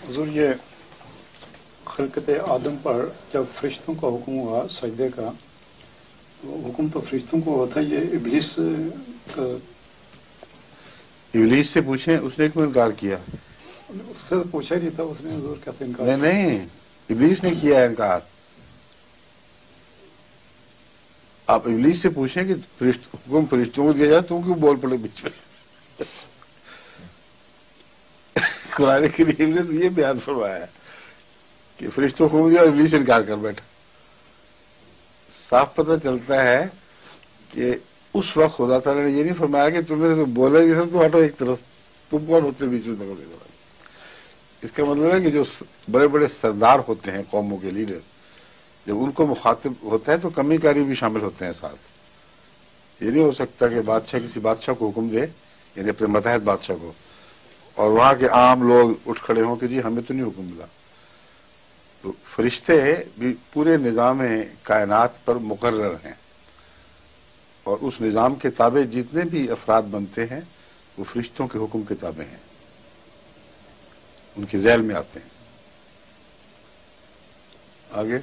حضور یہ خلقت آدم پر جب فرشتوں کا حکم ہوا سجدے کا، تو حکم تو فرشتوں کو ہوتا، یہ ابلیس کا ابلیس سے پوچھیں اس نے کیوں انکار کیا؟ اس سے پوچھا ہی نہیں تھا، اس نے حضور کیسے انکار نہیں کیا؟ نہیں، ابلیس نے کیا انکار. آپ ابلیس سے پوچھیں کہ حکم فرشتوں کو دیا جائے، تم کیوں بول پڑے بیچ میں؟ قرآن کریم نے تو یہ بیان فرمایا ہے کہ فرشتوں کو دیا اور ابلیس انکار کر بیٹھا. صاف پتہ چلتا ہے کہ اس وقت خدا تعالیٰ نے یہ نہیں فرمایا کہ تم نے تو بولا ہی تھا تو ہٹو ایک طرف، تم کون ہوتے بیچ میں دخل دینے والے. اس کا مطلب ہے کہ جو بڑے بڑے سردار ہوتے ہیں قوموں کے لیڈر، جب ان کو مخاطب ہوتا ہے تو کمی کاری بھی شامل ہوتے ہیں ساتھ. یہ نہیں ہو سکتا کہ بادشاہ کسی بادشاہ کو حکم دے، یعنی اپنے متحد بادشاہ کو، اور وہاں کے عام لوگ اٹھ کھڑے ہوں کہ جی ہمیں تو نہیں حکم ملا. تو فرشتے بھی پورے نظام کائنات پر مقرر ہیں، اور اس نظام کے تابع جتنے بھی افراد بنتے ہیں وہ فرشتوں کے حکم کے تابع ہیں، ان کے ذیل میں آتے ہیں. آگے